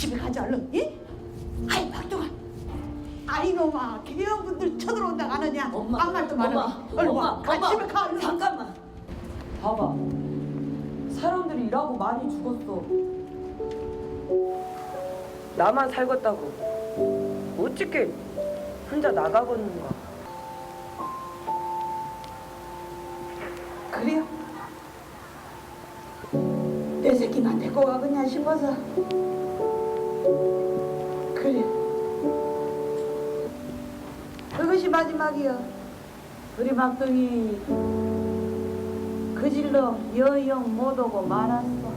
집에 가자 얼른. 예? 아이 박동아. 아이 놈아 기여분들 쳐들어온다 안 하냐? 엄마, 아무 말도 말아. 엄마, 얼른 와. 엄마, 가 집에 가 얼른. 잠깐만. 봐봐. 사람들이 일하고 많이 죽었어. 나만 살겠다고. 어떻게 혼자 나가겠는가? 그래요? 내 새끼만 데리고 가겠냐 싶어서. 그래. 그것이 마지막이야. 우리 막둥이 그 질로 여영 못 오고 말았어.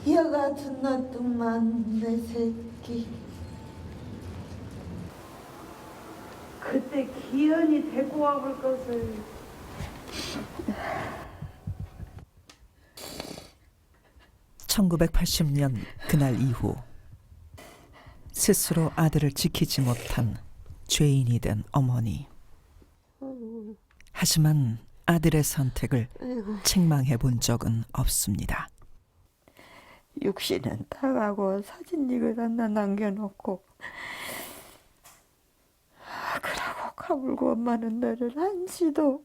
여 같은 놔뚱만 내 새끼. 그때 기현이 데리고 와볼 것을. (1980년) 그날 이후 스스로 아들을 지키지 못한 죄인이 된 어머니. 하지만 아들의 선택을 책망해 본 적은 없습니다. 육신은 타가고 사진 이걸 하나 남겨놓고 그러고 가물고 엄마는 나를 한시도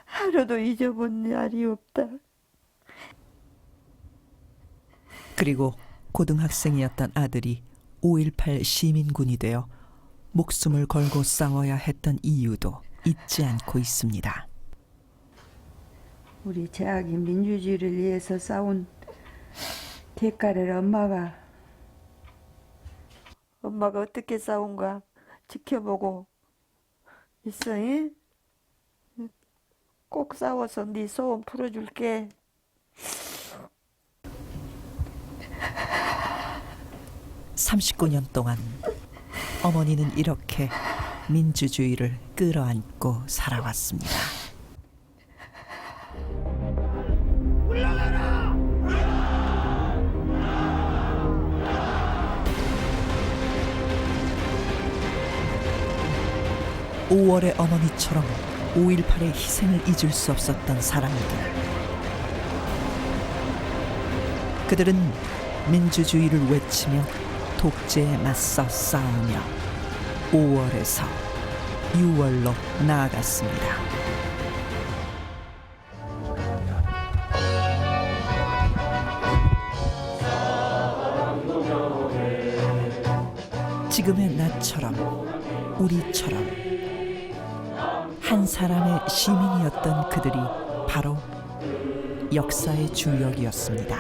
하루도 잊어본 날이 없다. 그리고 고등학생이었던 아들이 5.18 시민군이 되어 목숨을 걸고 싸워야 했던 이유도 잊지 않고 있습니다. 우리 제학이 민주주의를 위해서 싸운 대가를 엄마가 어떻게 싸운가 지켜보고 있어. 응? 꼭 싸워서 네 소원 풀어줄게. (39년) 동안 어머니는 이렇게 민주주의를 끌어안고 살아왔습니다. (5월의) 어머니처럼 5.18의 희생을 잊을 수 없었던 사람들. 그들은 민주주의를 외치며 독재에 맞서 싸우며 5월에서 6월로 나아갔습니다. 지금의 나처럼 우리처럼 한 사람의 시민이었던 그들이 바로 역사의 주역이었습니다.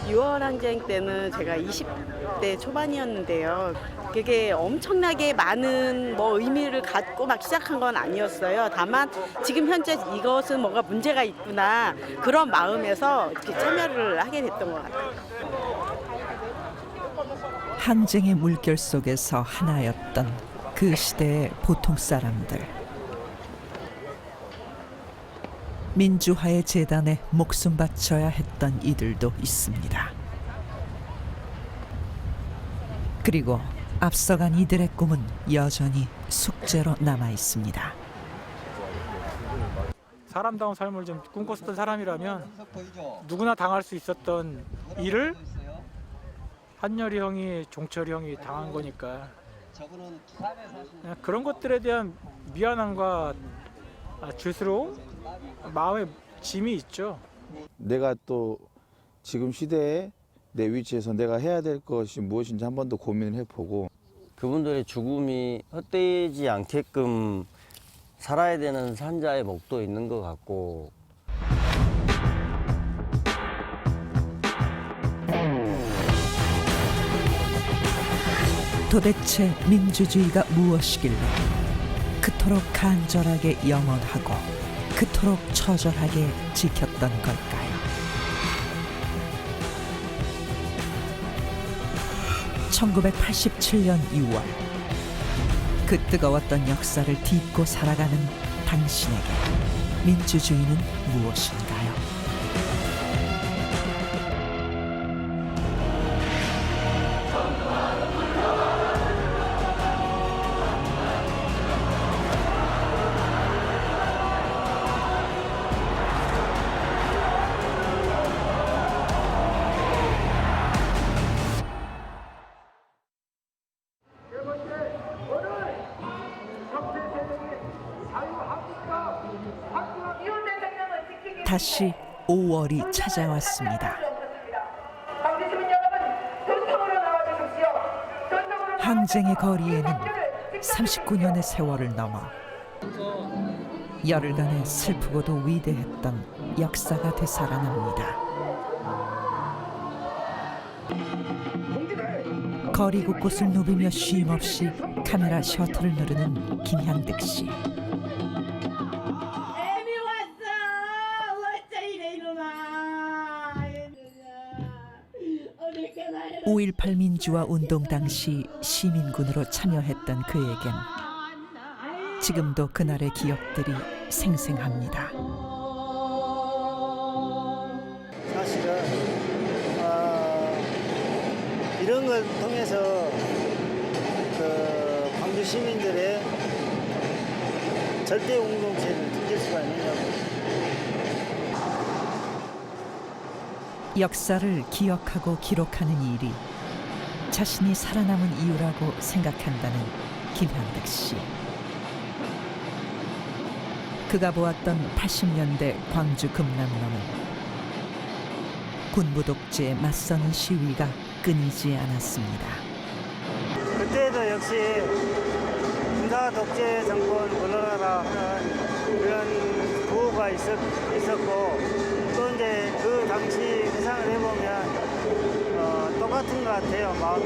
6월 항쟁 때는 제가 20대 초반이었는데요. 그게 엄청나게 많은 의미를 갖고 막 시작한 건 아니었어요. 다만 지금 현재 이것은 뭔가 문제가 있구나 그런 마음에서 이렇게 참여를 하게 됐던 것 같아요. 항쟁의 물결 속에서 하나였던 그 시대의 보통 사람들. 민주화의 재단에 목숨 바쳐야 했던 이들도 있습니다. 그리고 앞서간 이들의 꿈은 여전히 숙제로 남아 있습니다. 사람다운 삶을 좀 꿈꿨었던 사람이라면 누구나 당할 수 있었던 일을 한열이 형이, 종철이 형이 당한 거니까 그런 것들에 대한 미안함과 죄스러움, 마음의 짐이 있죠. 내가 또 지금 시대에 내 위치에서 내가 해야 될 것이 무엇인지 한 번 더 고민을 해보고, 그분들의 죽음이 헛되지 않게끔 살아야 되는 산자의 몫도 있는 것 같고, 도대체 민주주의가 무엇이길래 그토록 간절하게 염원하고 그토록 처절하게 지켰던 걸까요? 1987년 6월, 그 뜨거웠던 역사를 딛고 살아가는 당신에게 민주주의는 무엇인가요? 다시 5월이 찾아왔습니다. 항쟁의 거리에는 39년의 세월을 넘어 열흘간의 슬프고도 위대했던 역사가 되살아납니다. 거리 곳곳을 누비며 쉼없이 카메라 셔터를 누르는 김향득 씨. 5.18 민주화 운동 당시 시민군으로 참여했던 그에겐 지금도 그날의 기억들이 생생합니다. 사실은 이런 걸 통해서 그 광주 시민들의 절대 공동체를 느낄 수가 있느냐고. 역사를 기억하고 기록하는 일이 자신이 살아남은 이유라고 생각한다는 김향득 씨. 그가 보았던 80년대 광주 금남로는 군부 독재에 맞서는 시위가 끊이지 않았습니다. 그때도 역시 군사 독재 정권 물러나라 하는 그런 구호가 있었고 또 이제 그 당시 회상을 해보면 똑같은 것 같아요, 마음이.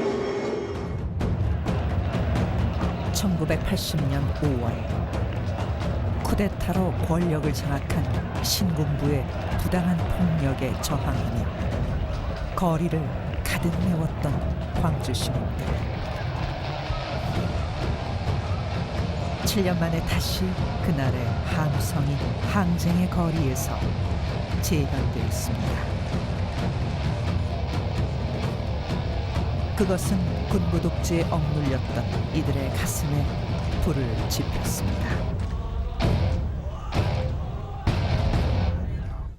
1980년 5월 쿠데타로 권력을 장악한 신군부의 부당한 폭력에 저항하며 거리를 가득 메웠던 광주 시민들. 7년 만에 다시 그날의 함성이 항쟁의 거리에서 재현되었습니다. 그것은 군부 독재에 억눌렸던 이들의 가슴에 불을 지폈습니다.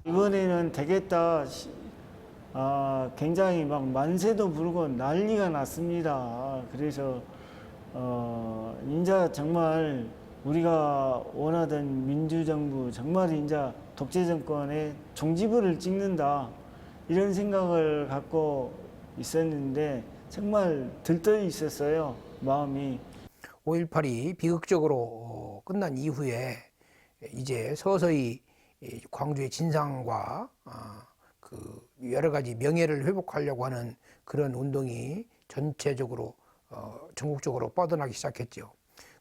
이번에는 되겠다. 굉장히 막 만세도 불고 난리가 났습니다. 그래서 인자 정말 우리가 원하던 민주정부 정말 인자 독재 정권의 종지부를 찍는다 이런 생각을 갖고 있었는데 정말 들떠 있었어요, 마음이. 5.18이 비극적으로 끝난 이후에 이제 서서히 광주의 진상과 그 여러 가지 명예를 회복하려고 하는 그런 운동이 전체적으로 전국적으로 뻗어나기 시작했죠.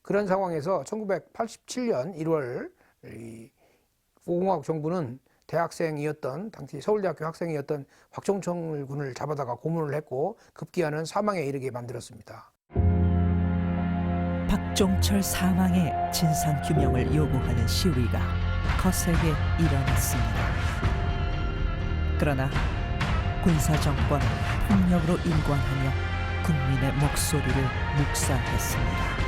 그런 상황에서 1987년 1월 고공화국 정부는 대학생이었던 당시 서울대학교 학생이었던 박종철 군을 잡아다가 고문을 했고 급기야는 사망에 이르게 만들었습니다. 박종철 사망의 진상 규명을 요구하는 시위가 거세게 일어났습니다. 그러나 군사정권은 폭력으로 일관하며 국민의 목소리를 묵살했습니다.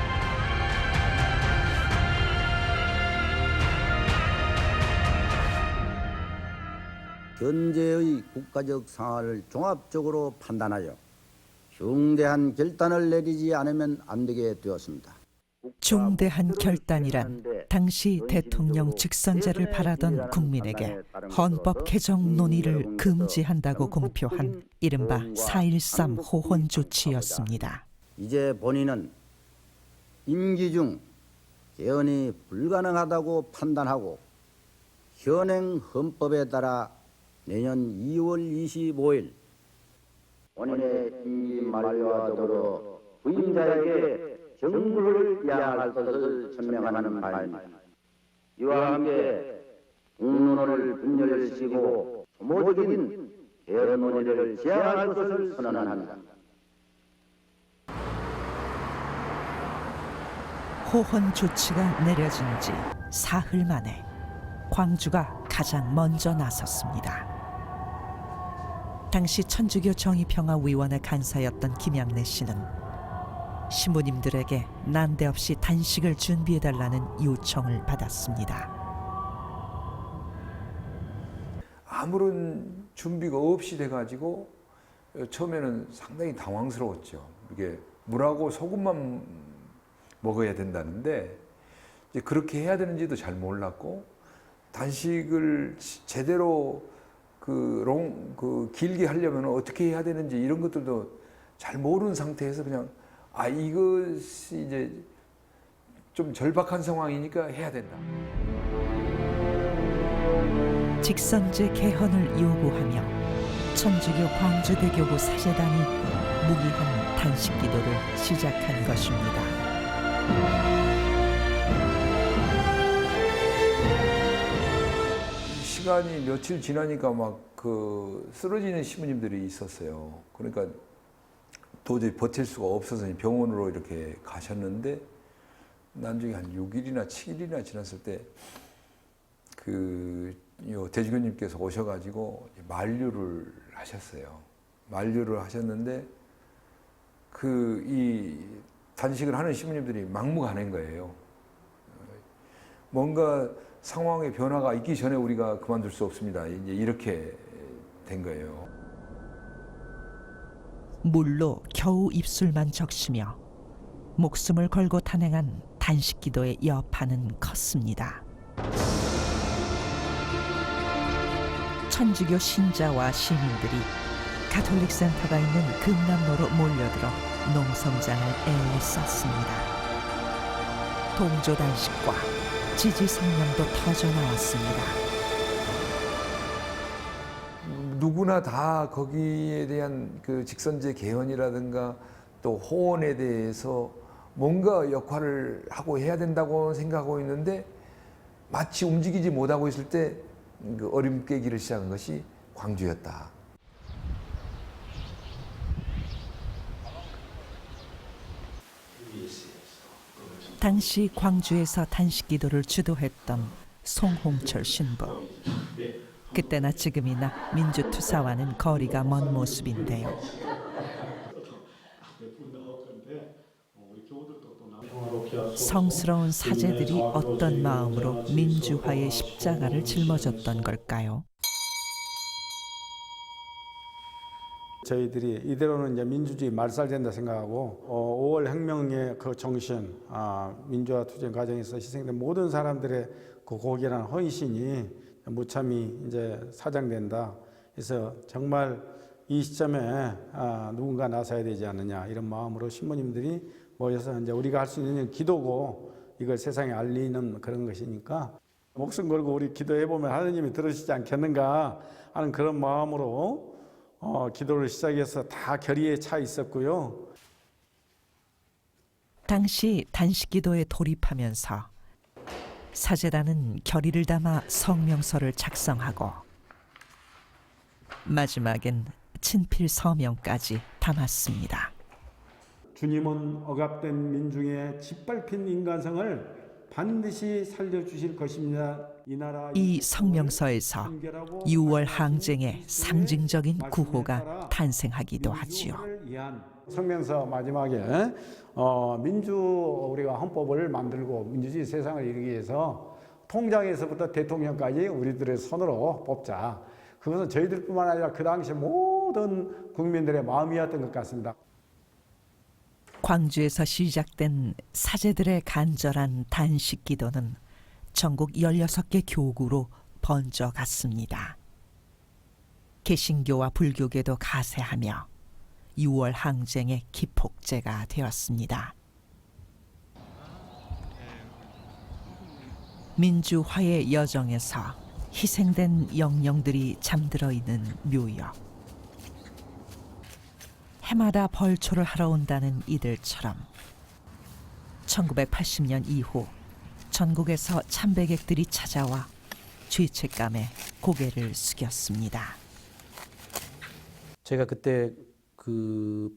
현재의 국가적 상황을 종합적으로 판단하여 중대한 결단을 내리지 않으면 안 되게 되었습니다. 중대한 결단이란 당시 대통령 직선제를 바라던 국민에게 헌법 개정 논의를 금지한다고 공표한 이른바 4.13 호헌 조치였습니다. 이제 본인은 임기 중 개헌이 불가능하다고 판단하고 현행 헌법에 따라 내년 2월 25일 본인의 임기 만료와 더불어 부임자에게 정부를 이양할 것을 천명하는 바입니다. 이와 함께 국론을 분열시키고 소모적인 개헌 논의를 지향할 것을 선언합니다. 호헌 조치가 내려진 지 사흘 만에 광주가 가장 먼저 나섰습니다. 당시 천주교 정의평화위원회 간사였던 김양래 씨는 신부님들에게 난데없이 단식을 준비해달라는 요청을 받았습니다. 아무런 준비가 없이 돼가지고 처음에는 상당히 당황스러웠죠. 이게 물하고 소금만 먹어야 된다는데 이제 그렇게 해야 되는지도 잘 몰랐고 단식을 제대로 길게 하려면 어떻게 해야 되는지 이런 것들도 잘 모르는 상태에서 그냥 이것이 이제 좀 절박한 상황이니까 해야 된다. 직선제 개헌을 요구하며 천주교 광주대교구 사제단이 무기한 단식기도를 시작한 것입니다. 시간이 며칠 지나니까 막 쓰러지는 시부님들이 있었어요. 그러니까 도저히 버틸 수가 없어서 병원으로 이렇게 가셨는데 나중에 한 6일이나 7일이나 지났을 때 대주교님께서 오셔가지고 만류를 하셨어요. 만류를 하셨는데 이 단식을 하는 시부님들이 막무가내인 거예요. 뭔가 상황의 변화가 있기 전에 우리가 그만둘 수 없습니다. 이제 이렇게 된 거예요. 물로 겨우 입술만 적시며 목숨을 걸고 탄행한 단식기도의 여파는 컸습니다. 천주교 신자와 시민들이 가톨릭 센터가 있는 금남로로 몰려들어 농성장을 애썼습니다. 동조 단식과 지지 성명도 터져 나왔습니다. 누구나 다 거기에 대한 직선제 개헌이라든가 또 호언에 대해서 뭔가 역할을 하고 해야 된다고 생각하고 있는데 마치 움직이지 못하고 있을 때 어림 깨기를 시작한 것이 광주였다. 당시 광주에서 단식기도를 주도했던 송홍철 신부. 그때나 지금이나 민주투사와는 거리가 먼 모습인데요. 성스러운 사제들이 어떤 마음으로 민주화의 십자가를 짊어졌던 걸까요? 저희들이 이대로는 이제 민주주의 말살된다 생각하고 5월 혁명의 그 정신, 민주화 투쟁 과정에서 희생된 모든 사람들의 그 고귀한 헌신이 무참히 이제 사장된다. 그래서 정말 이 시점에 누군가 나서야 되지 않느냐 이런 마음으로 신부님들이 모여서 이제 우리가 할 수 있는 기도고 이걸 세상에 알리는 그런 것이니까 목숨 걸고 우리 기도해 보면 하느님이 들으시지 않겠는가 하는 그런 마음으로 기도를 시작해서 다 결의에 차 있었고요. 당시 단식기도에 돌입하면서 사제단은 결의를 담아 성명서를 작성하고 마지막엔 친필 서명까지 담았습니다. 주님은 억압된 민중의 짓밟힌 인간성을 반드시 살려주실 것입니다. 이 성명서에서 6월 항쟁의 상징적인 구호가 탄생하기도 하지요. 성명서 마지막에 우리가 헌법을 만들고 민주주의 세상을 이루기 위해서 통장에서부터 대통령까지 우리들의 손으로 뽑자. 그것은 저희들뿐만 아니라 그 당시 모든 국민들의 마음이었던 것 같습니다. 광주에서 시작된 사제들의 간절한 단식 기도는 전국 16개 교구로 번져갔습니다. 개신교와 불교계도 가세하며 6월 항쟁의 기폭제가 되었습니다. 민주화의 여정에서 희생된 영령들이 잠들어 있는 묘역. 해마다 벌초를 하러 온다는 이들처럼 1980년 이후 전국에서 참배객들이 찾아와 죄책감에 고개를 숙였습니다. 제가 그때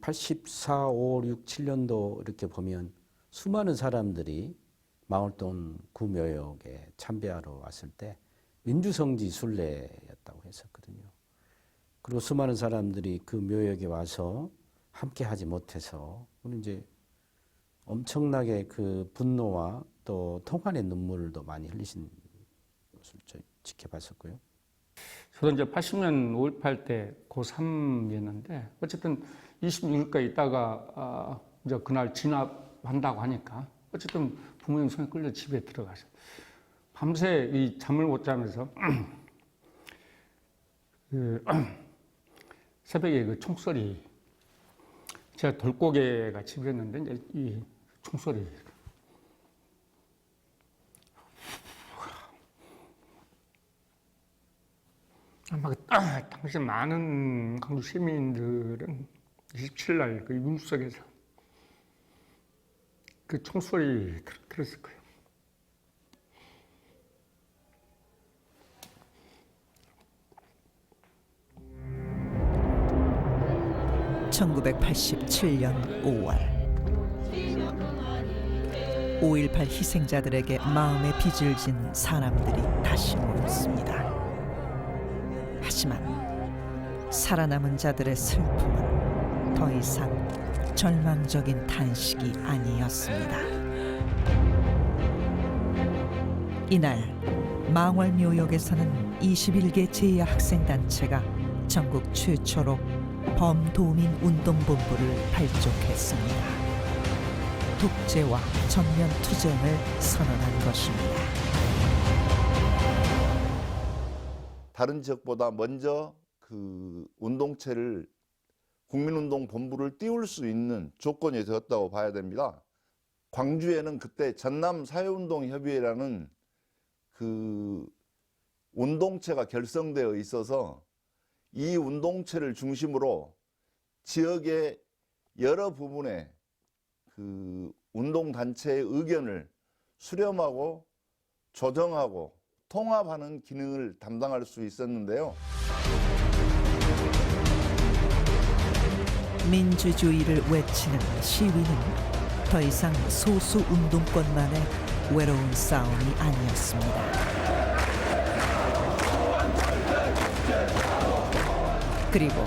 84, 5, 6, 7년도 이렇게 보면 수많은 사람들이 마을동 구묘역에 참배하러 왔을 때 민주성지 순례였다고 했었거든요. 그리고 수많은 사람들이 그 묘역에 와서 함께 하지 못해서 우리 이제 엄청나게 그 분노와 또 통한의 눈물도 많이 흘리신 것을 지켜봤었고요. 저도 이제 80년 5.18 때 고3이었는데 어쨌든 26일까지 있다가 이제 그날 진압한다고 하니까 어쨌든 부모님 손에 끌려 집에 들어가서 밤새 이 잠을 못 자면서 새벽에 그 총소리, 제가 돌고개가 집이었는데 이제 이 총소리, 아마 당시 많은 광주 시민들은 27날 그 윤석에서 그 총소리 들었을 거예요. (1987년 5월) 5.18 희생자들에게 마음의 빚을 진 사람들이 다시 모였습니다. 하지만 살아남은 자들의 슬픔은 더 이상 절망적인 탄식이 아니었습니다. 이날 망월묘역에서는 21개 제2학생단체가 전국 최초로 범도민운동본부를 발족했습니다. 독재와 전면 투쟁을 선언한 것입니다. 다른 지역보다 먼저 그 운동체를 국민운동본부를 띄울 수 있는 조건이 되었다고 봐야 됩니다. 광주에는 그때 전남사회운동협의회라는 그 운동체가 결성되어 있어서 이 운동체를 중심으로 지역의 여러 부분의 그 운동단체의 의견을 수렴하고 조정하고 통합하는 기능을 담당할 수 있었는데요. 민주주의를 외치는 시위는 더 이상 소수 운동권만의 외로운 싸움이 아니었습니다. 그리고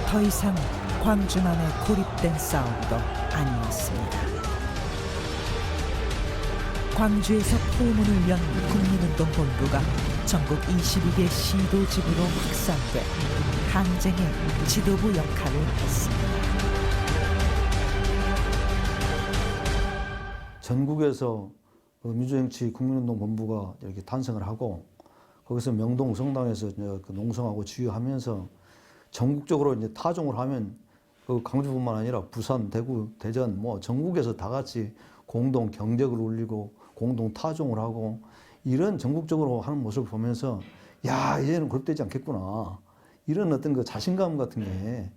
더 이상 광주만의 고립된 싸움도 아니었습니다. 광주에서 포문을 연 국민운동본부가 전국 22개 시도지구로 확산돼 항쟁의 지도부 역할을 했습니다. 전국에서 민주정치 국민운동본부가 이렇게 탄생을 하고 거기서 명동 성당에서 그 농성하고 지휘하면서 전국적으로 이제 타종을 하면 그 광주뿐만 아니라 부산, 대구, 대전 뭐 전국에서 다 같이 공동 경적을 울리고 공동 타종을 하고 이런 전국적으로 하는 모습을 보면서 야 이제는 그룹되지 않겠구나 이런 어떤 그 자신감 같은 게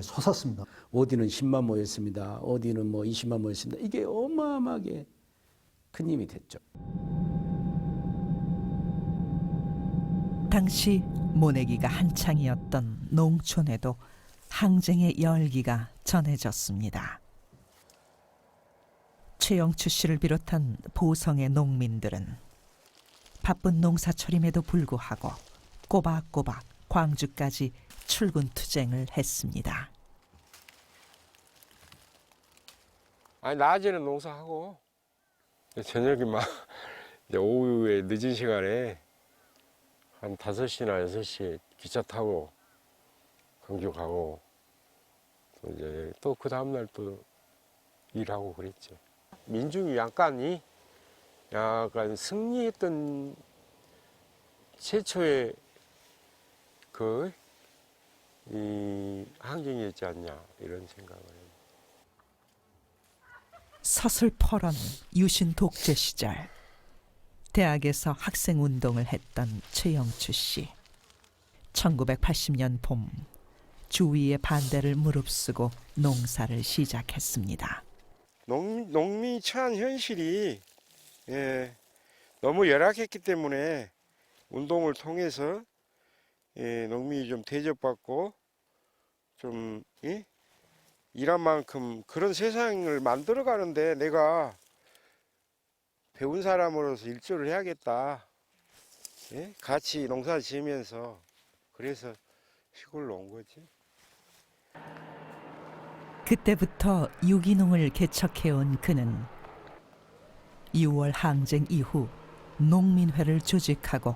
솟았습니다. 어디는 10만 모였습니다. 어디는 뭐 20만 모였습니다. 이게 어마어마하게 큰 힘이 됐죠. 당시 모내기가 한창이었던 농촌에도 항쟁의 열기가 전해졌습니다. 최영추 씨를 비롯한 보성의 농민들은 바쁜 농사철임에도 불구하고 꼬박꼬박 광주까지 출근 투쟁을 했습니다. 아니 낮에는 농사하고 저녁에 막 이제 오후에 늦은 시간에 한 5시나 6시에 기차 타고 광주 가고 또 이제 또 그 다음날 또 일하고 그랬죠. 민중이 약간 승리했던 최초의 이 항쟁이었지 않냐 이런 생각을 해요. 서슬퍼런 유신 독재 시절 대학에서 학생운동을 했던 최영추 씨. 1980년 봄 주위의 반대를 무릅쓰고 농사를 시작했습니다. 농민이 처한 현실이 너무 열악했기 때문에 운동을 통해서 농민이 좀 대접받고 좀 일한 만큼 그런 세상을 만들어가는데 내가 배운 사람으로서 일조를 해야겠다. 같이 농사 지으면서 그래서 시골로 온 거지. 그때부터 유기농을 개척해온 그는 6월 항쟁 이후 농민회를 조직하고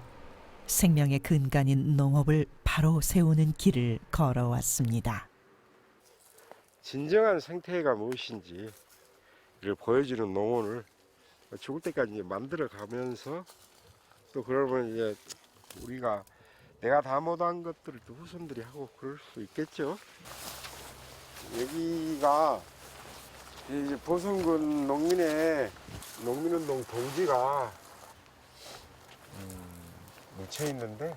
생명의 근간인 농업을 바로 세우는 길을 걸어왔습니다. 진정한 생태가 무엇인지를 보여주는 농원을 죽을 때까지 이제 만들어 가면서 또 그러면 이제 우리가 내가 다 못한 것들을 또 후손들이 하고 그럴 수 있겠죠. 여기가 이제 보성군 농민운동 동지가 묻혀 있는데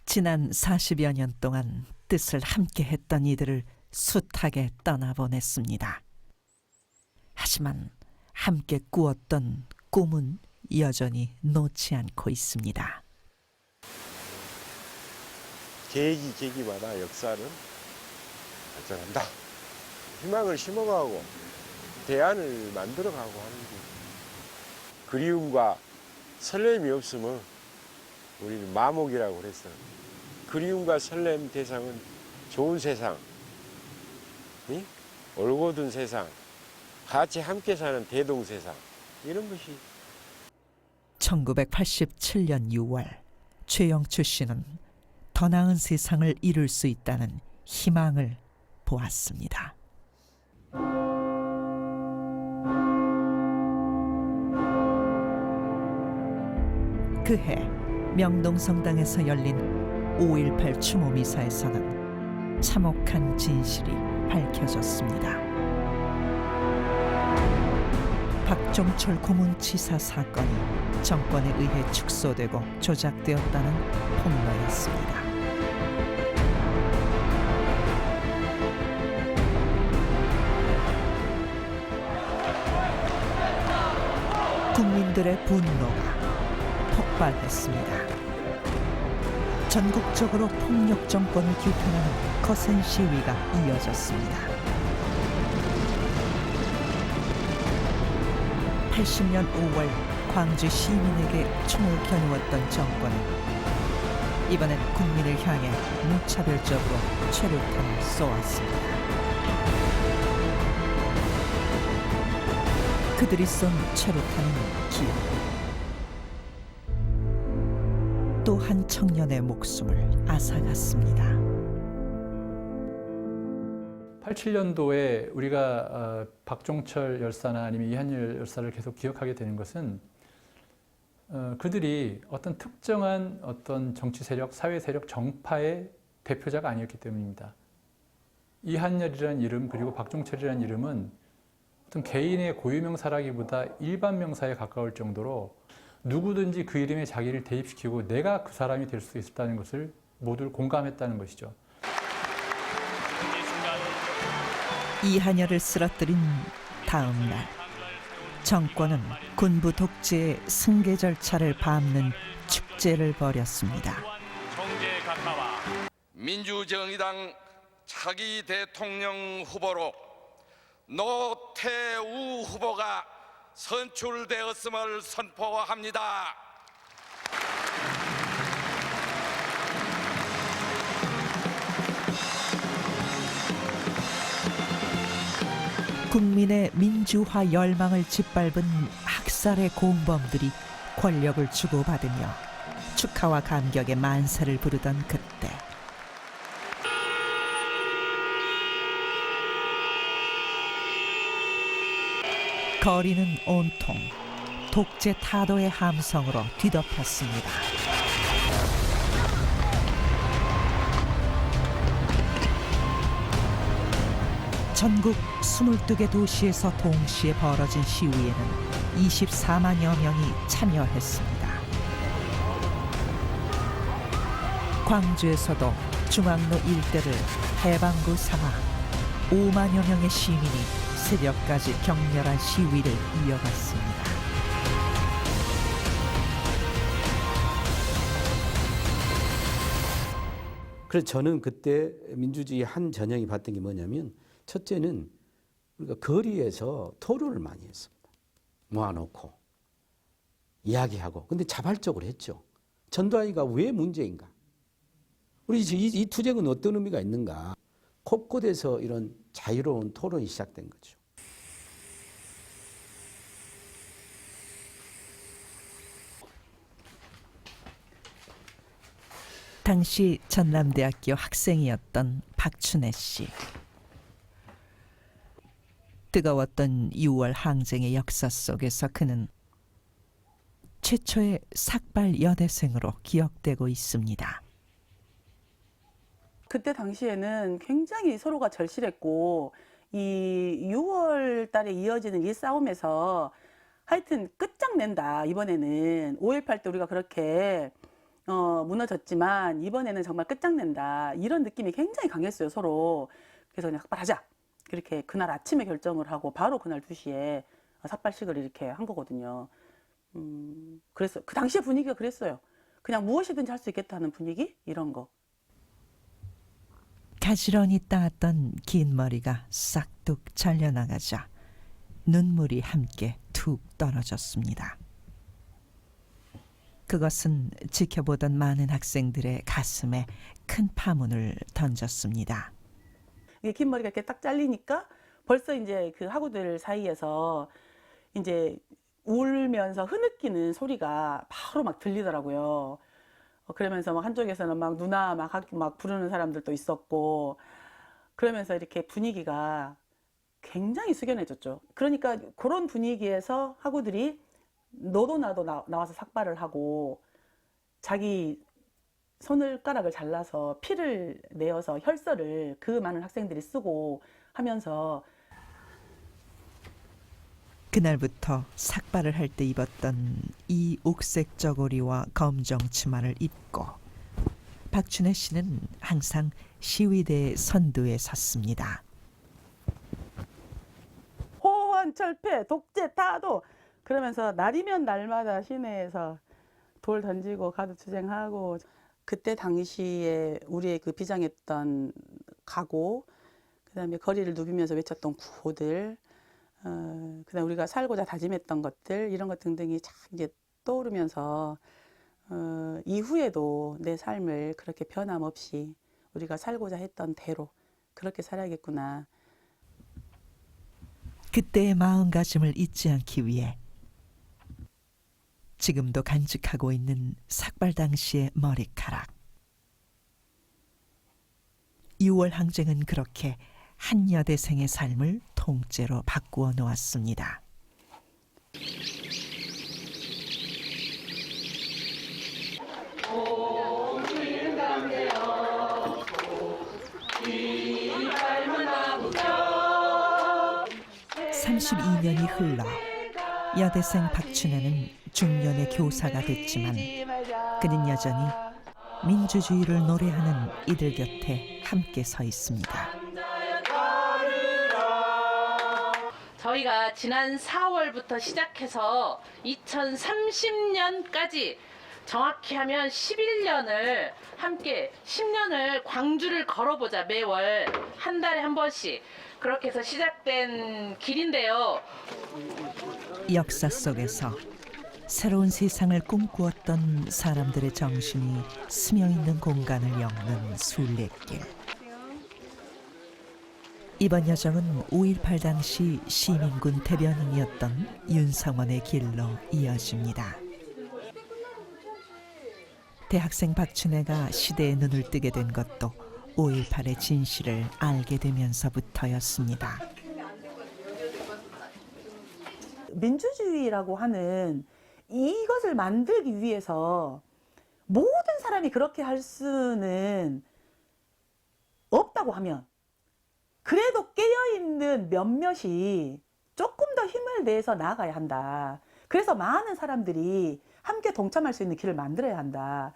지난 40여 년 동안 뜻을 함께 했던 이들을 숱하게 떠나보냈습니다. 하지만 함께 꾸었던 꿈은 여전히 놓지 않고 있습니다. 계기마다 역사는 발전한다. 희망을 심어가고 대안을 만들어가고 하는 게 그리움과 설렘이 없으면 우리는 마목이라고 그랬어. 그리움과 설렘 대상은 좋은 세상, 올곧은 세상, 같이 함께 사는 대동세상, 이런 것이. 1987년 6월 최영추 씨는 더 나은 세상을 이룰 수 있다는 희망을 보았습니다. 그해 명동성당에서 열린 5.18 추모 미사에서는 참혹한 진실이 밝혀졌습니다. 박종철 고문치사 사건이 정권에 의해 축소되고 조작되었다는 폭로였습니다. 국민들의 분노가 폭발했습니다. 전국적으로 폭력 정권을 규탄하는 거센 시위가 이어졌습니다. 80년 5월 광주 시민에게 총을 겨누었던 정권은 이번엔 국민을 향해 무차별적으로 최루탄을 쏘았습니다. 그들이 쏜 최루탄은 기억. 또 한 청년의 목숨을 앗아갔습니다. 87년도에 우리가 박종철 열사나 아니면 이한열 열사를 계속 기억하게 되는 것은 그들이 어떤 특정한 어떤 정치 세력, 사회 세력, 정파의 대표자가 아니었기 때문입니다. 이한열이라는 이름 그리고 박종철이라는 이름은 어떤 개인의 고유명사라기보다 일반 명사에 가까울 정도로 누구든지 그 이름에 자기를 대입시키고 내가 그 사람이 될 수 있었다는 것을 모두 공감했다는 것이죠. 이한열을 쓰러뜨린 다음 날 정권은 군부 독재의 승계 절차를 밟는 축제를 벌였습니다. 민주정의당 차기 대통령 후보로 노태우 후보가 선출되었음을 선포합니다. 국민의 민주화 열망을 짓밟은 학살의 공범들이 권력을 주고받으며 축하와 감격의 만세를 부르던 그때 거리는 온통 독재 타도의 함성으로 뒤덮였습니다. 전국 22개 도시에서 동시에 벌어진 시위에는 24만여 명이 참여했습니다. 광주에서도 중앙로 일대를 해방구 삼아 5만여 명의 시민이 새벽까지 격렬한 시위를 이어갔습니다. 그래서 저는 그때 민주주의 한 전형이 봤던 게 뭐냐면 첫째는 우리가 거리에서 토론을 많이 했습니다. 모아놓고 이야기하고 근데 자발적으로 했죠. 전두환이가 왜 문제인가? 우리 이 투쟁은 어떤 의미가 있는가? 곳곳에서 이런 자유로운 토론이 시작된 거죠. 당시 전남대학교 학생이었던 박춘애 씨. 뜨거웠던 6월 항쟁의 역사 속에서 그는 최초의 삭발 여대생으로 기억되고 있습니다. 그때 당시에는 굉장히 서로가 절실했고 이 6월 달에 이어지는 이 싸움에서 하여튼 끝장낸다. 이번에는 5.18 때 우리가 그렇게 무너졌지만 이번에는 정말 끝장낸다. 이런 느낌이 굉장히 강했어요, 서로. 그래서 그냥 삭발하자. 그렇게 그날 아침에 결정을 하고 바로 그날 2시에 삭발식을 이렇게 한 거거든요. 그래서 그 당시에 분위기가 그랬어요. 그냥 무엇이든지 할 수 있겠다는 분위기? 이런 거. 가지런히 따았던 긴 머리가 싹둑 잘려나가자 눈물이 함께 툭 떨어졌습니다. 그것은 지켜보던 많은 학생들의 가슴에 큰 파문을 던졌습니다. 이게 긴 머리가 이렇게 딱 잘리니까 벌써 이제 그 학우들 사이에서 이제 울면서 흐느끼는 소리가 바로 막 들리더라고요. 그러면서 막 한쪽에서는 막 누나 막 부르는 사람들도 있었고, 그러면서 이렇게 분위기가 굉장히 숙연해졌죠. 그러니까 그런 분위기에서 학우들이 너도 나도 나와서 삭발을 하고 자기 손가락을 잘라서 피를 내어서 혈서를 그 많은 학생들이 쓰고 하면서 그날부터 삭발을 할 때 입었던 이 옥색 저고리와 검정 치마를 입고 박춘혜 씨는 항상 시위대 선두에 섰습니다. 호환철폐, 독재, 타도 그러면서 날이면 날마다 시내에서 돌 던지고 가두 투쟁하고 그때 당시에 우리의 그 비장했던 각오, 그다음에 거리를 누비면서 외쳤던 구호들, 그다음 우리가 살고자 다짐했던 것들 이런 것 등등이 참 이제 떠오르면서 이후에도 내 삶을 그렇게 변함없이 우리가 살고자 했던 대로 그렇게 살아야겠구나. 그때의 마음가짐을 잊지 않기 위해 지금도 간직하고 있는 삭발 당시의 머리카락. 6월 항쟁은 그렇게 한 여대생의 삶을 통째로 바꾸어 놓았습니다. (32년이) 흘러 여대생 박춘혜는 중년의 교사가 됐지만 그는 여전히 민주주의를 노래하는 이들 곁에 함께 서 있습니다. 저희가 지난 4월부터 시작해서 2030년까지 정확히 하면 11년을 함께 10년을 광주를 걸어보자. 매월 한 달에 한 번씩 그렇게 해서 시작된 길인데요. 역사 속에서 새로운 세상을 꿈꾸었던 사람들의 정신이 스며있는 공간을 엮는 순례길. 이번 여정은 5.18 당시 시민군 대변인이었던 윤성원의 길로 이어집니다. 대학생 박춘혜가 시대의 눈을 뜨게 된 것도 5.18의 진실을 알게 되면서부터였습니다. 민주주의라고 하는 이것을 만들기 위해서 모든 사람이 그렇게 할 수는 없다고 하면 그래도 깨어있는 몇몇이 조금 더 힘을 내서 나아가야 한다. 그래서 많은 사람들이 함께 동참할 수 있는 길을 만들어야 한다.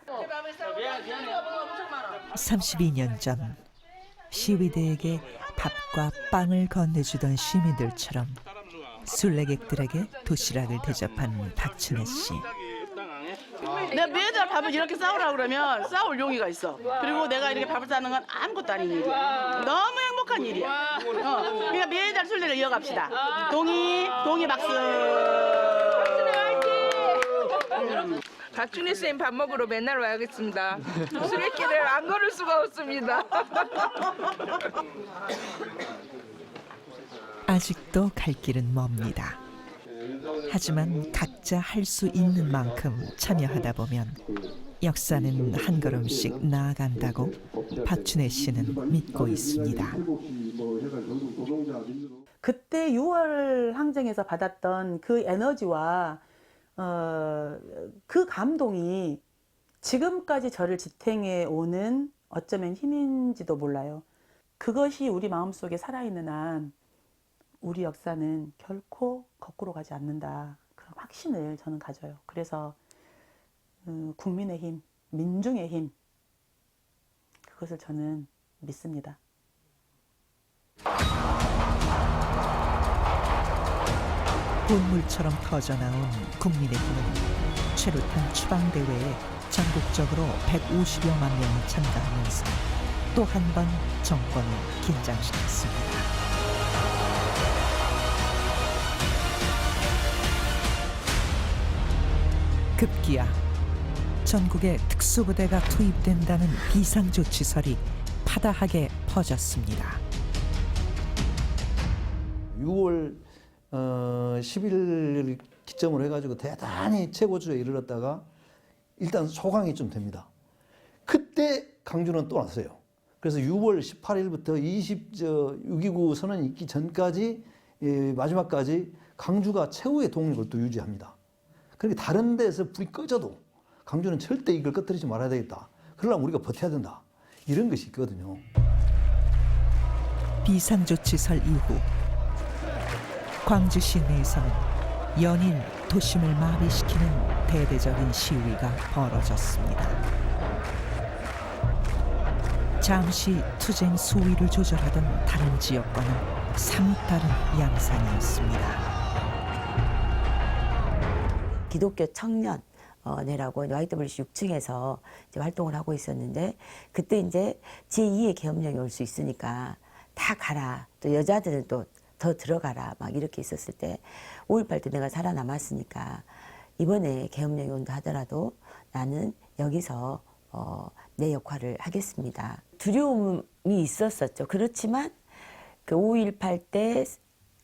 32년 전 시위대에게 밥과 빵을 건네주던 시민들처럼 순례객들에게 도시락을 대접한 박춘혜 씨. 내가 매달 밥을 이렇게 싸우라 그러면 싸울 용의가 있어. 그리고 내가 이렇게 밥을 싸는 건 아무것도 아닌 일이야. 너무 행복한 일이야. 그러니까 매달 순례를 이어갑시다. 동의 박수. 박춘혜 쌤 밥 먹으러 맨날 와야겠습니다. 순례길을 안 걸을 수가 없습니다. 아직도 갈 길은 멉니다. 하지만 각자 할 수 있는 만큼 참여하다 보면 역사는 한 걸음씩 나아간다고 박춘혜 씨는 믿고 있습니다. 그때 6월 항쟁에서 받았던 그 에너지와 그 감동이 지금까지 저를 지탱해 오는 어쩌면 힘인지도 몰라요. 그것이 우리 마음속에 살아있는 한 우리 역사는 결코 거꾸로 가지 않는다. 그런 확신을 저는 가져요. 그래서 국민의 힘, 민중의 힘, 그것을 저는 믿습니다. 본물처럼 터져나온 국민의 힘은 최루탄 추방대회에 전국적으로 150여만 명이 참가하면서 또 한 번 정권을 긴장시켰습니다. 급기야 전국에 특수부대가 투입된다는 비상조치설이 파다하게 퍼졌습니다. 6월 10일 기점으로 해가지고 대단히 최고조에 이르렀다가 일단 소강이 좀 됩니다. 그때 강주는 또 났어요. 그래서 6월 18일부터 6.29 선언이 있기 전까지 마지막까지 강주가 최후의 동력을 또 유지합니다. 그러니까 다른 데서 불이 꺼져도 강주는 절대 이걸 꺼뜨리지 말아야 되겠다. 그러려면 우리가 버텨야 된다. 이런 것이 있거든요. 비상조치설 이후 광주 시내에서는 연일 도심을 마비시키는 대대적인 시위가 벌어졌습니다. 잠시 투쟁 수위를 조절하던 다른 지역과는 상다른 양상이었습니다. 기독교 청년회라고 YWC 6층에서 이제 활동을 하고 있었는데 그때 이제 제2의 계엄령이 올 수 있으니까 다 가라. 또 여자들은 또 더 들어가라. 막 이렇게 있었을 때 5.18 때 내가 살아남았으니까 이번에 계엄령이 온다 하더라도 나는 여기서 내 역할을 하겠습니다. 두려움이 있었었죠. 그렇지만 그 5.18 때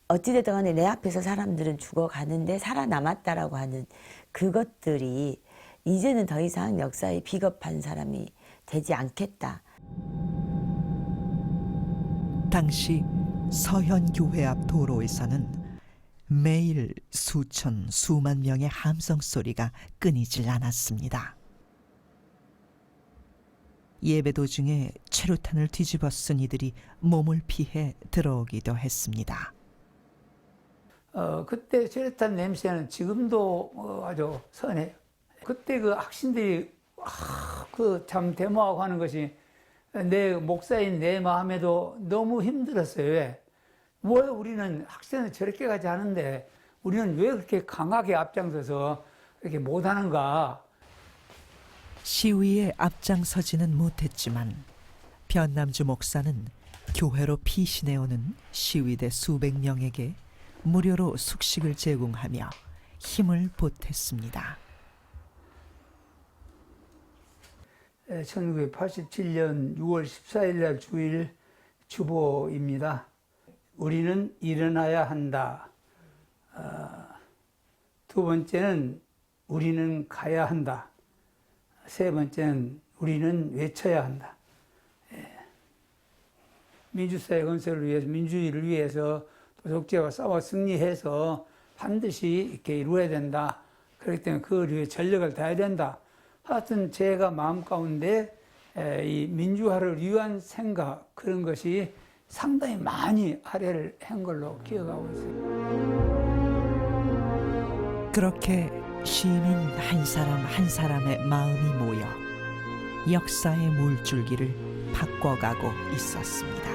어찌됐든 간에 내 앞에서 사람들은 죽어가는데 살아남았다라고 하는 그것들이 이제는 더 이상 역사에 비겁한 사람이 되지 않겠다. 당시 서현교회 앞 도로에서는 매일 수천, 수만 명의 함성 소리가 끊이질 않았습니다. 예배 도중에 최루탄을 뒤집어 쓴 이들이 몸을 피해 들어오기도 했습니다. 그때 최루탄 냄새는 지금도 아주 선해요. 그때 그 학신들이 그 참 데모하고 하는 것이 내 목사인 내 마음에도 너무 힘들었어요. 왜? 우리는 학생은 저렇게 가지 않은데 우리는 왜 그렇게 강하게 앞장서서 이렇게 못하는가? 시위에 앞장서지는 못했지만 변남주 목사는 교회로 피신해오는 시위대 수백 명에게 무료로 숙식을 제공하며 힘을 보탰습니다. 1987년 6월 14일 날 주일 주보입니다. 우리는 일어나야 한다. 두 번째는 우리는 가야 한다. 세 번째는 우리는 외쳐야 한다. 민주사회 건설을 위해서, 민주주의를 위해서 독재와 싸워 승리해서 반드시 이렇게 이루어야 된다. 그렇기 때문에 그걸 위해 전력을 다해야 된다. 하여튼 제가 마음 가운데 이 민주화를 위한 생각, 그런 것이 상당히 많이 할애를 한 걸로 기억하고 있어요. 그렇게 시민 한 사람 한 사람의 마음이 모여 역사의 물줄기를 바꿔가고 있었습니다.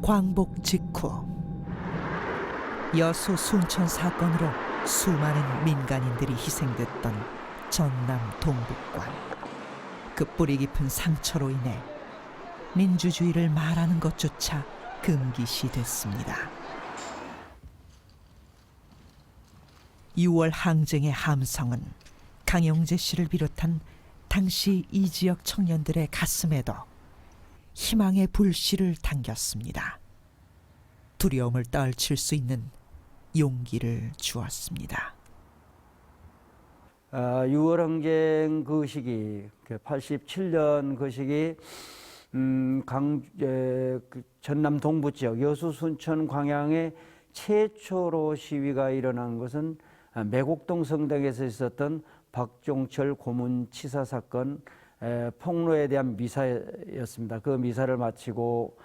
광복 직후 여수 순천 사건으로 수많은 민간인들이 희생됐던 전남 동북관. 그 뿌리 깊은 상처로 인해 민주주의를 말하는 것조차 금기시됐습니다. 6월 항쟁의 함성은 강영재 씨를 비롯한 당시 이 지역 청년들의 가슴에도 희망의 불씨를 당겼습니다. 두려움을 떨칠 수 있는 용기를 주었습니다. 6월 항쟁 그 시기, 87년 그 시기 전남 동부 지역 여수, 순천, 광양에 최초로 시위가 일어난 것은 매곡동 성당에서 있었던 박종철 고문 치사 사건 폭로에 대한 미사였습니다. 그 미사를 마치고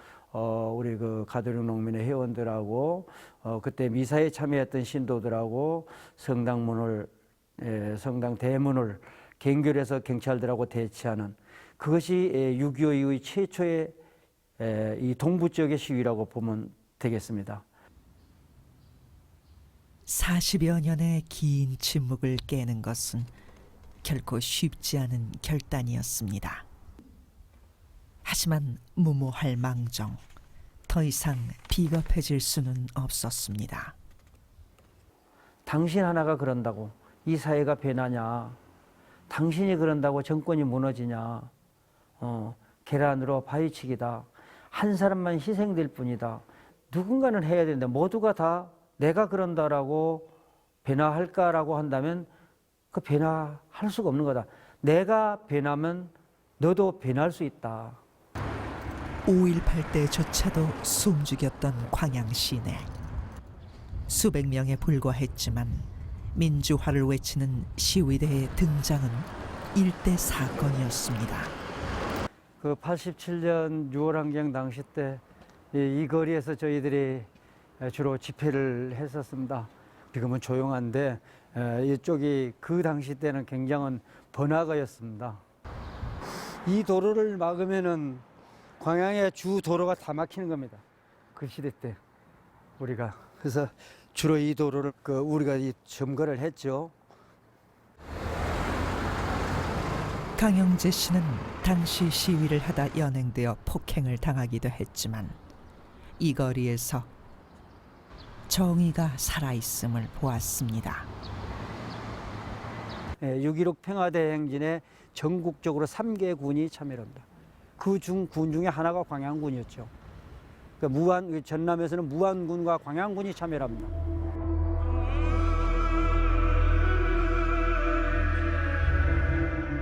우리 그 가도령 농민의 회원들하고 그때 미사에 참여했던 신도들하고 성당 대문을 갱교해서 경찰들하고 대치하는 그것이 6.25 이후의 최초의 이 동부 지역의 시위라고 보면 되겠습니다. 40여 년의 긴 침묵을 깨는 것은 결코 쉽지 않은 결단이었습니다. 하지만 무모할 망정, 더 이상 비겁해질 수는 없었습니다. 당신 하나가 그런다고 이 사회가 변하냐, 당신이 그런다고 정권이 무너지냐, 계란으로 바위치기다, 한 사람만 희생될 뿐이다, 누군가는 해야 되는데 모두가 다 내가 그런다라고 변화할까라고 한다면 그 변화할 수가 없는 거다. 내가 변하면 너도 변할 수 있다. 5.18 때조차도 숨죽였던 광양 시내. 수백 명에 불과했지만 민주화를 외치는 시위대의 등장은 일대 사건이었습니다. 그 87년 6월 항쟁 당시 때 이 거리에서 저희들이 주로 집회를 했었습니다. 지금은 조용한데 이쪽이 그 당시 때는 굉장한 번화가였습니다. 이 도로를 막으면은 광양의 주 도로가 다 막히는 겁니다. 그 시대 때 우리가 그래서 주로 이 도로를 우리가 점거를 했죠. 강영재 씨는 당시 시위를 하다 연행되어 폭행을 당하기도 했지만 이 거리에서 정의가 살아있음을 보았습니다. 6.16 평화대행진에 전국적으로 3개 군이 참여를 합니다. 그 군 중에 하나가 광양군이었죠. 그러니까 전남에서는 무안군과 광양군이 참여를 합니다.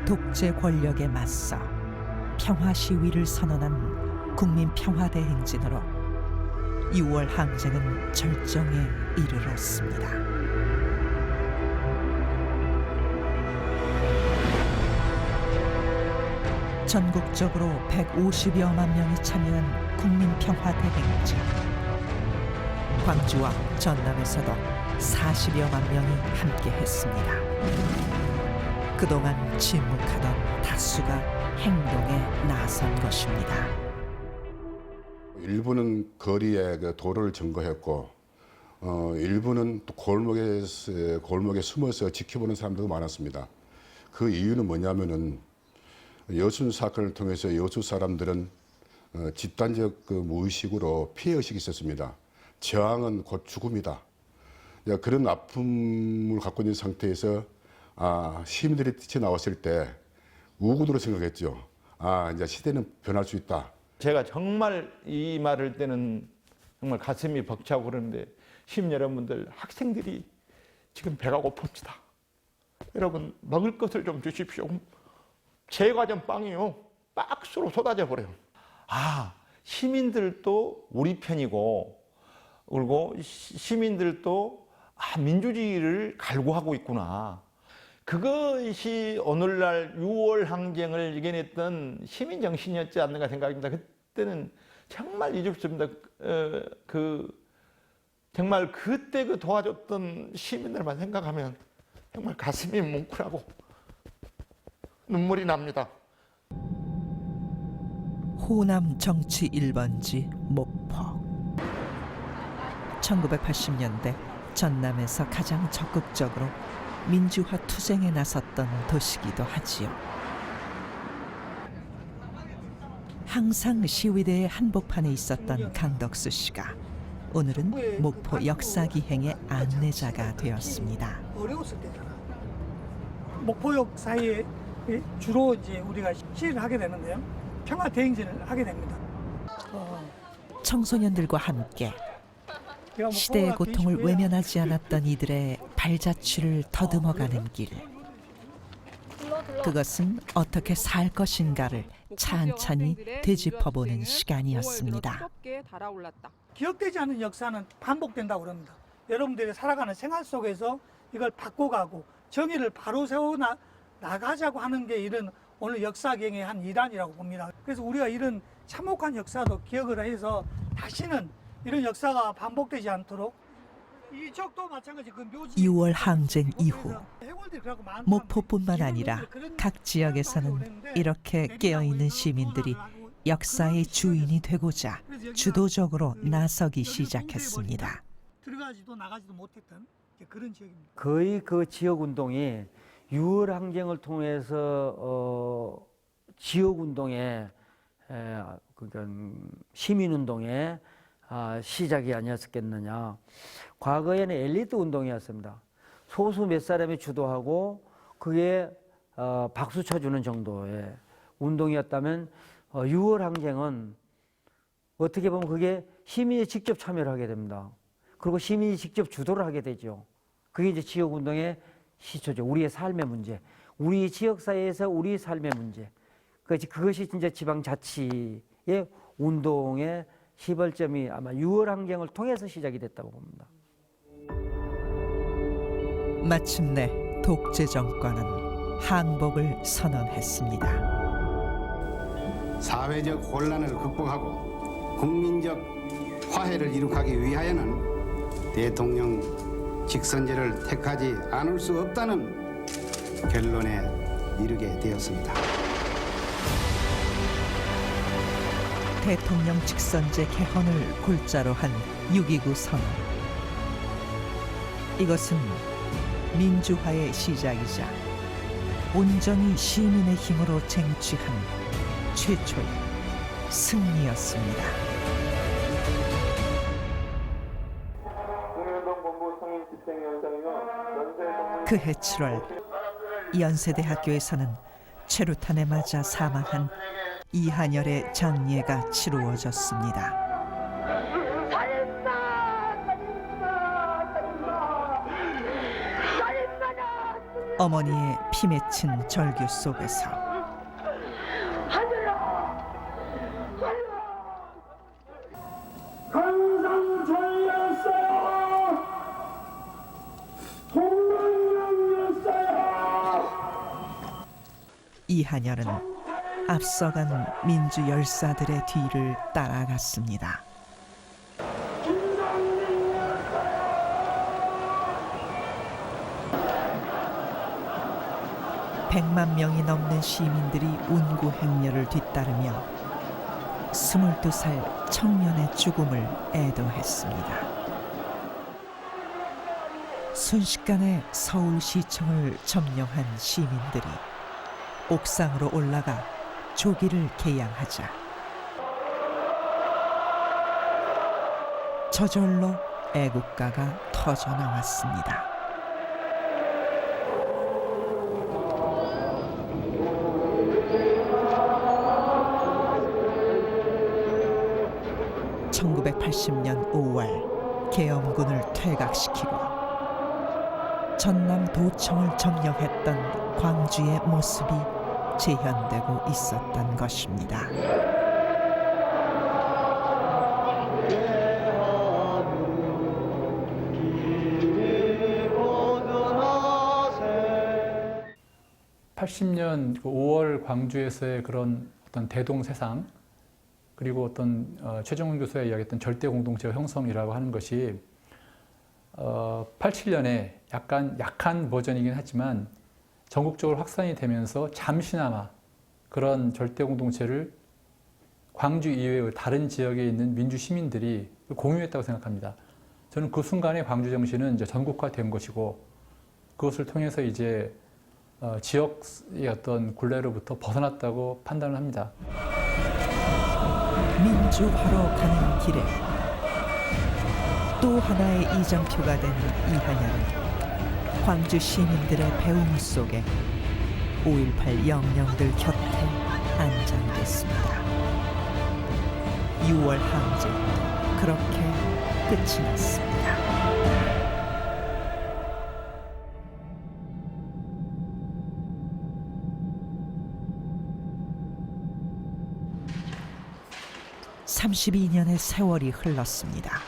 독재 권력에 맞서 평화 시위를 선언한 국민평화대행진으로 6월 항쟁은 절정에 이르렀습니다. 전국적으로 150여만 명이 참여한 국민평화대행진. 광주와 전남에서도 40여만 명이 함께했습니다. 그동안 침묵하던 다수가 행동에 나선 것입니다. 일부는 거리에 그 도로를 점거했고, 일부는 또 골목에 숨어서 지켜보는 사람들도 많았습니다. 그 이유는 뭐냐면은 여순 사건을 통해서 여수 사람들은 집단적 그 무의식으로 피해의식이 있었습니다. 저항은 곧 죽음이다. 그런 아픔을 갖고 있는 상태에서 시민들이 뛰쳐나왔을 때 우구도로 생각했죠. 이제 시대는 변할 수 있다. 제가 정말 이 말을 때는 정말 가슴이 벅차고 그러는데 시민 여러분들, 학생들이 지금 배가 고픕니다. 여러분 먹을 것을 좀 주십시오. 제과점 빵이요, 박스로 쏟아져 버려요. 시민들도 우리 편이고, 그리고 시민들도 민주주의를 갈구하고 있구나. 그것이 오늘날 6월 항쟁을 이겨냈던 시민 정신이었지 않는가 생각합니다. 그때는 정말 잊을 수 없습니다. 정말 그때 그 도와줬던 시민들만 생각하면 정말 가슴이 뭉클하고 눈물이 납니다. 호남 정치 1번지 목포. 1980년대 전남에서 가장 적극적으로 민주화 투쟁에 나섰던 도시기도 하지요. 항상 시위대의 한복판에 있었던 강덕수 씨가 오늘은 목포 역사기행의 안내자가 되었습니다. 어려웠을 때잖아. 목포역 사이에 주로 이제 우리가 시위를 하게 되는데요. 평화대행진을 하게 됩니다. 청소년들과 함께 시대의 고통을 외면하지 않았던 이들의 발자취를 더듬어가는 길. 그것은 어떻게 살 것인가를 찬찬히 되짚어보는 시간이었습니다. 기억되지 않는 역사는 반복된다고 그럽니다. 여러분들이 살아가는 생활 속에서 이걸 바꿔가고 정의를 바로 세워 나가자고 하는 게 이런 오늘 역사경의 한 일환이라고 봅니다. 그래서 우리가 이런 참혹한 역사도 기억을 해서 다시는 이런 역사가 반복되지 않도록 이쪽도 마찬가지 그 묘지 6월 항쟁 이후 목포뿐만 아니라 각 지역에서는 이렇게 깨어있는 시민들이 역사의 주인이 되고자 주도적으로 나서기 시작했습니다. 들어가지도 나가지도 못했던 그런 지역입니다. 거의 그 지역 운동이 6월 항쟁을 통해서 지역 운동에 시민 운동의 시작이 아니었겠느냐. 과거에는 엘리트 운동이었습니다. 소수 몇 사람이 주도하고 그게 박수 쳐주는 정도의 운동이었다면 6월 항쟁은 어떻게 보면 그게 시민이 직접 참여를 하게 됩니다. 그리고 시민이 직접 주도를 하게 되죠. 그게 이제 지역 운동의 시초죠. 우리의 삶의 문제, 우리 지역사회에서 우리 삶의 문제. 그것이 진짜 지방자치의 운동의 시발점이 아마 6월 항쟁을 통해서 시작이 됐다고 봅니다. 마침내 독재 정권은 항복을 선언했습니다. 사회적 혼란을 극복하고 국민적 화해를 이룩하기 위하여는 대통령 직선제를 택하지 않을 수 없다는 결론에 이르게 되었습니다. 대통령 직선제 개헌을 골자로 한 6.29 선언. 이것은 민주화의 시작이자 온전히 시민의 힘으로 쟁취한 최초의 승리였습니다. 그해 7월 연세대학교에서는 최루탄에 맞아 사망한 이한열의 장례가 치루어졌습니다. 어머니의 피 맺힌 절규 속에서 이한열은 앞서간 민주 열사들의 뒤를 따라갔습니다. (100만) 명이 넘는 시민들이 운구 행렬을 뒤따르며 22살 청년의 죽음을 애도했습니다. 순식간에 서울시청을 점령한 시민들이 옥상으로 올라가 조기를 개양하자 저절로 애국가가 터져나왔습니다. (1980년 5월) 계엄군을 퇴각시키고 전남 도청을 점령했던 광주의 모습이 재현되고 있었던 것입니다. (80년 5월) 광주에서의 그런 어떤 대동세상, 그리고 어떤 최정훈 교수가 이야기했던 절대 공동체 형성이라고 하는 것이 87년에 약간 약한 버전이긴 하지만 전국적으로 확산이 되면서 잠시나마 그런 절대 공동체를 광주 이외의 다른 지역에 있는 민주 시민들이 공유했다고 생각합니다. 저는 그 순간에 광주 정신은 이제 전국화된 것이고 그것을 통해서 이제 지역의 어떤 굴레로부터 벗어났다고 판단을 합니다. 민주화로 가는 길에 또 하나의 이정표가 된 이한열은 광주 시민들의 배움 속에 5.18 영령들 곁에 안장됐습니다. 6월 항쟁 그렇게 끝이 났습니다. 32년의 세월이 흘렀습니다.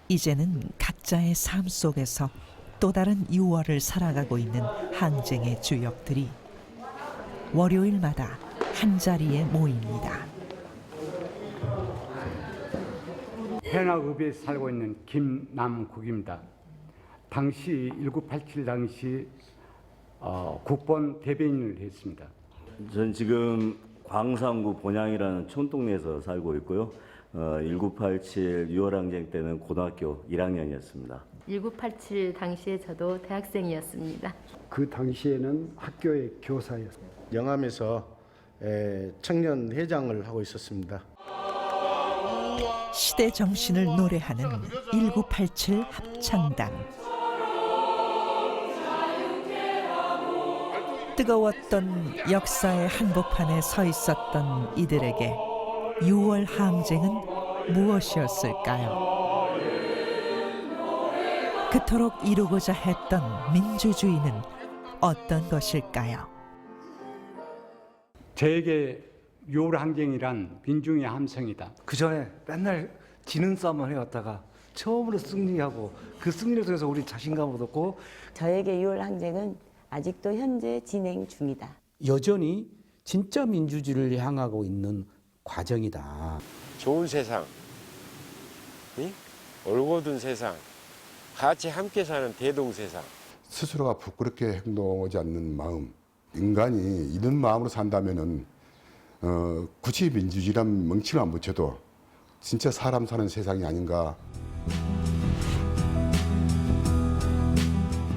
이제는 각자의 삶 속에서 또 다른 6월을 살아가고 있는 항쟁의 주역들이 월요일마다 한자리에 모입니다. 해나읍에 살고 있는 김남국입니다. 당시 1987 당시 국본 대변인을 했습니다. 전 지금 광산구 본양이라는 촌동네에서 살고 있고요. 1987 6월항쟁 때는 고등학교 1학년이었습니다. 1987 당시에 저도 대학생이었습니다. 그 당시에는 학교의 교사였습니다. 영암에서 청년 회장을 하고 있었습니다. 시대 정신을 노래하는 1987 합창단. 뜨거웠던 역사의 한복판에 서 있었던 이들에게 6월 항쟁은 무엇이었을까요? 그토록 이루고자 했던 민주주의는 어떤 것일까요? 저에게 6월 항쟁이란 민중의 함성이다. 그 전에 맨날 지는 싸움을 해왔다가 처음으로 승리하고 그 승리를 통해서 우리 자신감을 얻었고, 저에게 6월 항쟁은 아직도 현재 진행 중이다. 여전히 진짜 민주주의를 향하고 있는 과정이다. 좋은 세상, 올곧은 세상, 같이 함께 사는 대동세상. 스스로가 부끄럽게 행동하지 않는 마음, 인간이 이런 마음으로 산다면은 굳이 민주주의란 멍치를 안 붙여도 진짜 사람 사는 세상이 아닌가.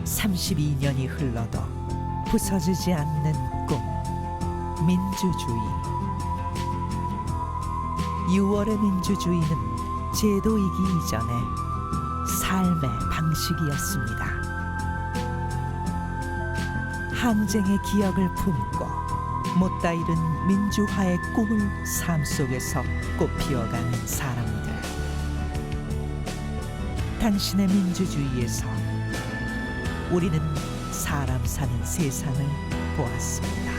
32년이 흘러도 부서지지 않는 꿈, 민주주의. 6월의 민주주의는 제도이기 이전에 삶의 방식이었습니다. 항쟁의 기억을 품고 못다 이룬 민주화의 꿈을 삶 속에서 꽃피워가는 사람들. 당신의 민주주의에서 우리는 사람 사는 세상을 보았습니다.